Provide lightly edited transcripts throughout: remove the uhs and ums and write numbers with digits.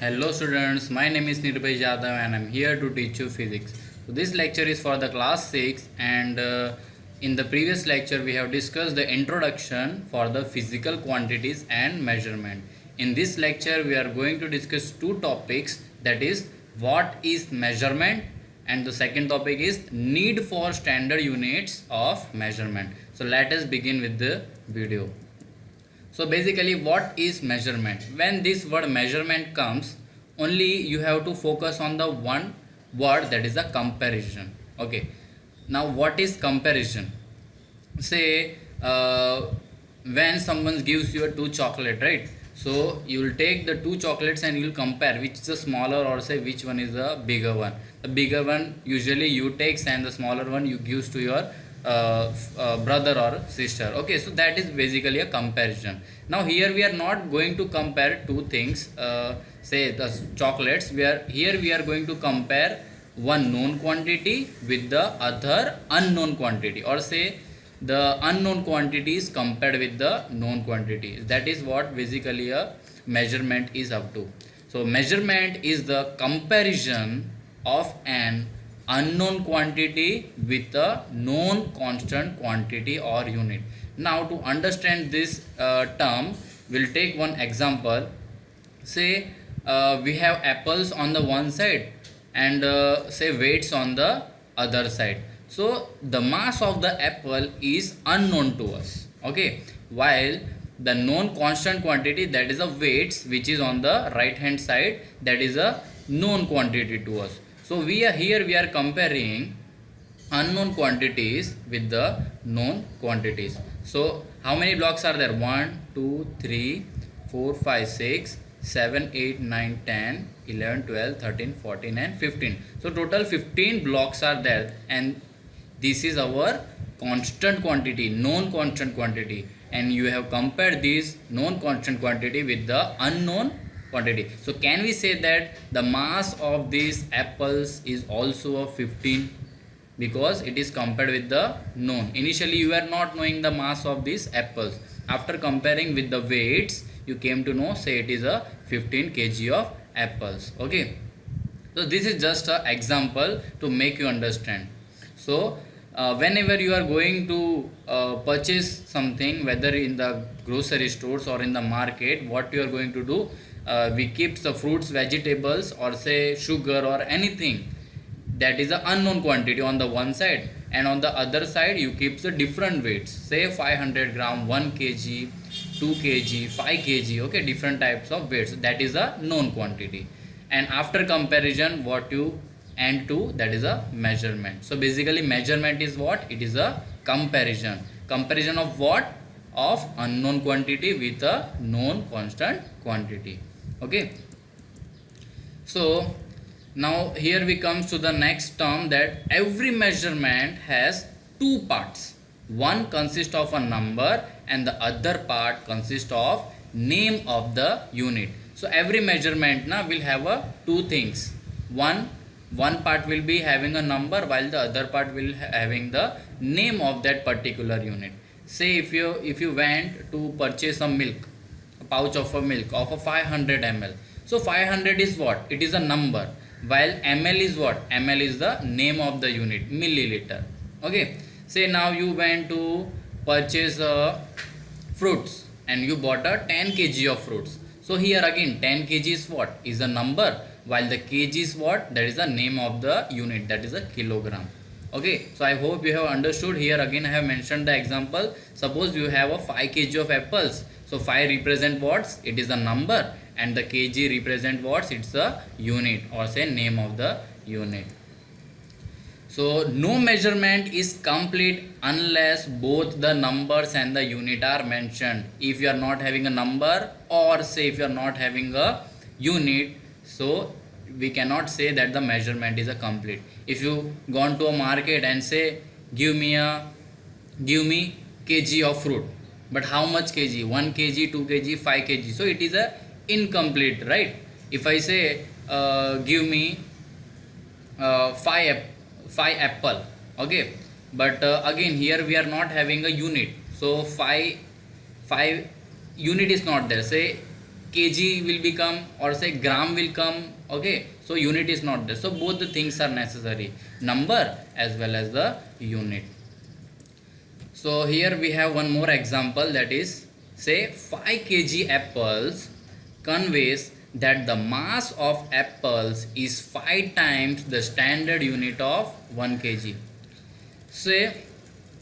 Hello students, my name is Nirbhay Jadhav and I am here to teach you physics. So this lecture is for the class 6 and in the previous lecture we have discussed the introduction for the physical quantities and measurement. In this lecture we are going to discuss two topics, that is what is measurement and the second topic is need for standard units of measurement. So let us begin with the video. So basically what is measurement? When this word measurement comes, only you have to focus on the one word, that is the comparison. Okay. Now what is comparison? Say when someone gives you a two chocolate, right? So you will take the two chocolates and you will compare which is the smaller or say which one is the bigger one. The bigger one usually you takes and the smaller one you gives to your brother or sister. Okay, so that is basically a comparison. Now here we are not going to compare two things, say the chocolates. We are going to compare one known quantity with the other unknown quantity, or say the unknown quantities compared with the known quantities. That is what basically a measurement is up to. So measurement is the comparison of an unknown quantity with a known constant quantity or unit. Now to understand this term, we'll take one example. Say we have apples on the one side and say weights on the other side. So the mass of the apple is unknown to us. Okay, while the known constant quantity, that is a weights, which is on the right hand side, that is a known quantity to us. So we are comparing unknown quantities with the known quantities. So how many blocks are there? 1 2 3 4 5 6 7 8 9 10 11 12 13 14 and 15. So total 15 blocks are there, and this is our constant quantity, known constant quantity, and you have compared this known constant quantity with the unknown quantity. So can we say that the mass of these apples is also of 15, because it is compared with the known. Initially you are not knowing the mass of these apples. After comparing with the weights, you came to know, say it is a 15 kg of apples. Okay, so this is just an example to make you understand. So whenever you are going to purchase something, whether in the grocery stores or in the market, what you are going to do, we keep the fruits, vegetables, or say sugar or anything that is an unknown quantity on the one side, and on the other side you keep the different weights, say 500 gram, 1 kg, 2 kg, 5 kg. Okay, different types of weights, that is a known quantity. And after comparison, what you end to, that is a measurement. So basically measurement is what? It is a comparison. Comparison of what? Of unknown quantity with a known constant quantity. Okay, so now here we come to the next term, that every measurement has two parts. One consists of a number and the other part consists of name of the unit. So every measurement now will have two things. One part will be having a number, while the other part will having the name of that particular unit. Say if you went to purchase some milk, a pouch of a milk of a 500 ml. So 500 is what? It is a number, while ml is what? Ml is the name of the unit, milliliter. Okay, say now you went to purchase fruits and you bought a 10 kg of fruits. So here again 10 kg is what? Is a number, while the kg is what? That is the name of the unit, that is a kilogram. Okay, so I hope you have understood. Here again I have mentioned the example. Suppose you have a 5 kg of apples. So 5 represent what? It is a number, and the kg represent what? It's a unit, or say name of the unit. So no measurement is complete unless both the numbers and the unit are mentioned. If you are not having a number, or say if you are not having a unit, so we cannot say that the measurement is a complete. If you gone to a market and say give me kg of fruit, but how much kg? 1 kg, 2 kg, 5 kg. So it is a incomplete, right? If I say give me 5 apple, okay, but again here we are not having a unit, so 5 unit is not there. Say kg will become, or say gram will come. Okay, so unit is not there, so both the things are necessary, number as well as the unit. So here we have one more example, that is, say 5 kg apples conveys that the mass of apples is 5 times the standard unit of 1 kg. Say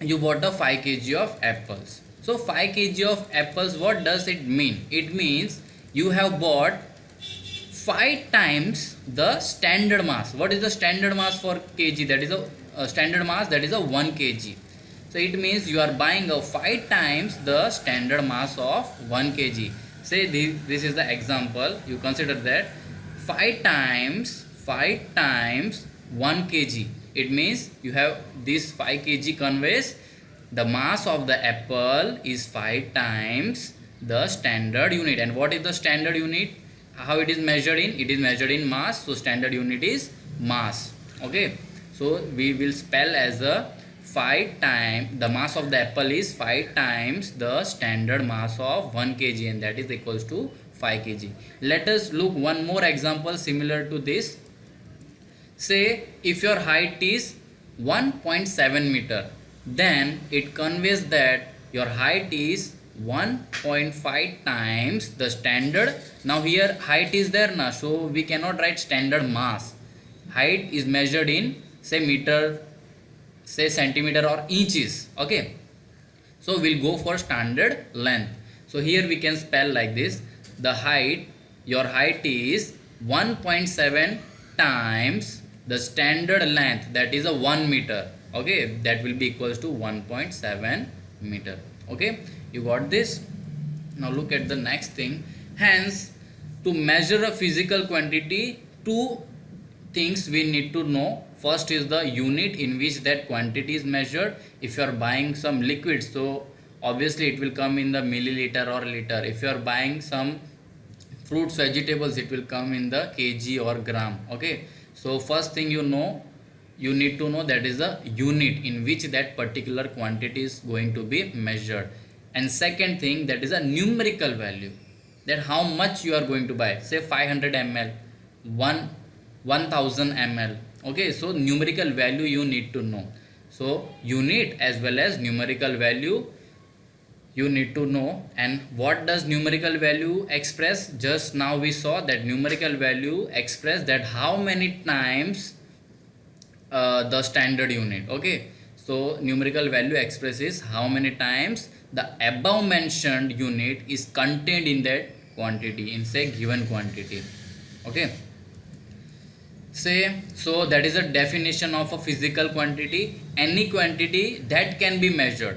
you bought a 5 kg of apples. So 5 kg of apples, what does it mean? It means you have bought 5 times the standard mass. What is the standard mass for kg? That is a standard mass, that is a 1 kg. So it means you are buying a 5 times the standard mass of 1 kg. Say this is the example. You consider that 5 times 1 kg. It means you have this 5 kg conveys the mass of the apple is 5 times the standard unit. And what is the standard unit? How it is measured in? It is measured in mass. So standard unit is mass. Okay. So we will spell as a 5 times the mass of the apple is 5 times the standard mass of 1 kg, and that is equals to 5 kg. Let us look one more example similar to this. Say if your height is 1.7 meter, then it conveys that your height is 1.5 times the standard. Now here height is there now, so we cannot write standard mass. Height is measured in, say, meter, say centimeter or inches. Okay, so we'll go for standard length. So here we can spell like this: the height, your height is 1.7 times the standard length, that is a 1 meter. Okay, that will be equals to 1.7 meter. Okay, you got this? Now look at the next thing. Hence, to measure a physical quantity, two things we need to know. First is the unit in which that quantity is measured. If you are buying some liquid, so obviously it will come in the milliliter or liter. If you are buying some fruits, vegetables, it will come in the kg or gram. Okay, so first thing you need to know that is the unit in which that particular quantity is going to be measured. And second thing, that is a numerical value, that how much you are going to buy. Say 500 ml, 1000 ml. Okay, so numerical value you need to know. So unit as well as numerical value you need to know. And what does numerical value express? Just now we saw that numerical value express that how many times the standard unit. Okay, so numerical value expresses how many times the above mentioned unit is contained in that quantity, in say given quantity. Okay, say, so that is a definition of a physical quantity. Any quantity that can be measured,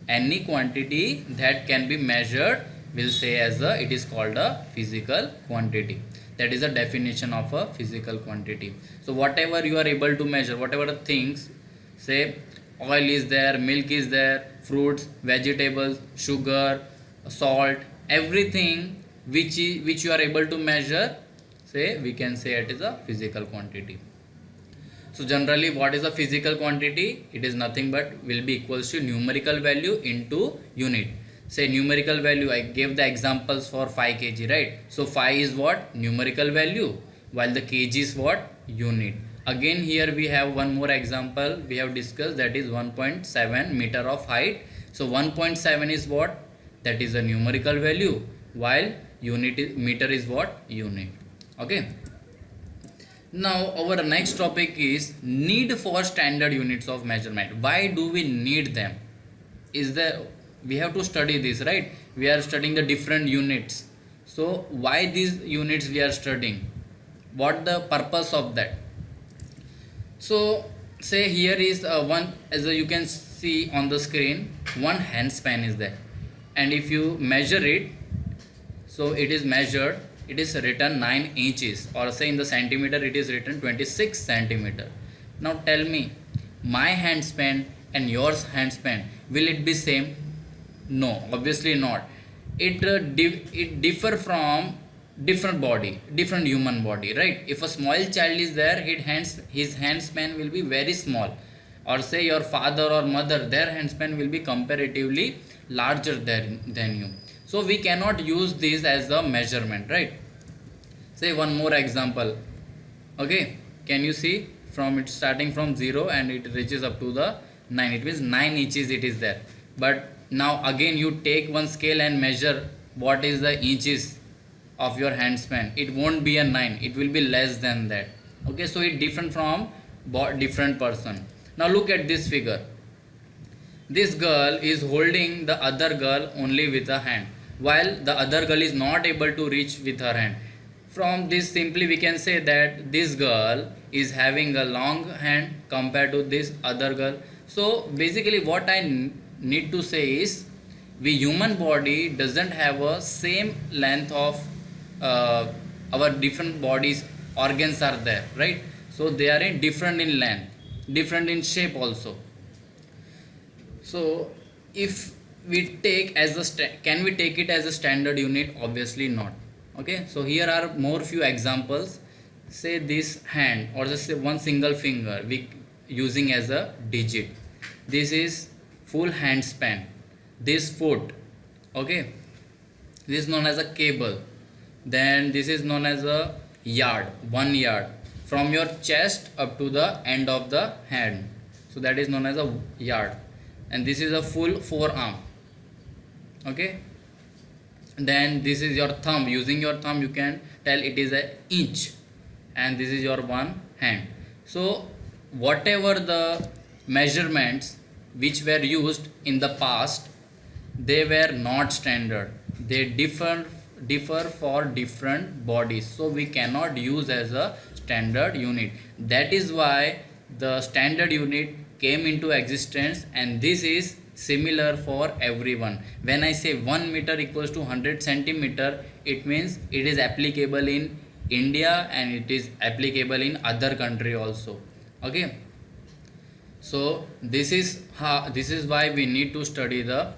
any quantity that can be measured, will say as a, it is called a physical quantity. That is a definition of a physical quantity. So whatever you are able to measure, whatever the things, say oil is there, milk is there, fruits, vegetables, sugar, salt, everything which you are able to measure, say we can say it is a physical quantity. So generally, what is a physical quantity? It is nothing but will be equals to numerical value into unit. Say numerical value, I gave the examples for 5 kg, right? So 5 is what? Numerical value, while the kg is what? Unit. Again here we have one more example we have discussed, that is 1.7 meter of height. So 1.7 is what? That is a numerical value, while meter is what? Unit. Okay. Now our next topic is need for standard units of measurement. Why do we need them? We have to study this, right? We are studying the different units. So why these units we are studying? What the purpose of that? So say here is one, as you can see on the screen, one hand span is there, and if you measure it, so it is measured, it is written 9 inches, or say in the centimeter it is written 26 centimeter. Now tell me, my hand span and yours hand span, will it be same? No, obviously not. It differ from different body, different human body, right? If a small child is there, his hand span will be very small, or say your father or mother, their hand span will be comparatively larger than you. So we cannot use this as a measurement, right? Say one more example. Okay, can you see from it starting from 0 and it reaches up to the 9, it means 9 inches it is there. But now again you take one scale and measure what is the inches of your hand span. It won't be a 9, it will be less than that. Okay, so it different from different person. Now look at this figure. This girl is holding the other girl only with a hand, while the other girl is not able to reach with her hand. From this simply we can say that this girl is having a long hand compared to this other girl. So basically what I need to say is, we human body doesn't have a same length of our different bodies organs are there, right? So they are in different in length, different in shape also. So if we take as a can we take it as a standard unit? Obviously not. Okay, so here are more few examples. Say this hand or just say one single finger we using as a digit. This is full hand span. This foot, okay, this is known as a cable. Then this is known as a yard, 1 yard from your chest up to the end of the hand, so that is known as a yard. And this is a full forearm. Okay, then this is your thumb. Using your thumb you can tell it is an inch, and this is your one hand. So whatever the measurements which were used in the past, they were not standard. They differ for different bodies, so we cannot use as a standard unit. That is why the standard unit came into existence, and this is similar for everyone. When I say 1 meter equals to 100 centimeter, it means it is applicable in India and it is applicable in other country also. Okay, so this is why we need to study the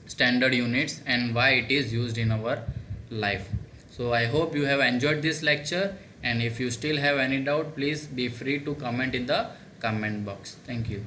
standard units and why it is used in our life. So I hope you have enjoyed this lecture, and if you still have any doubt, please be free to comment in the comment box. Thank you.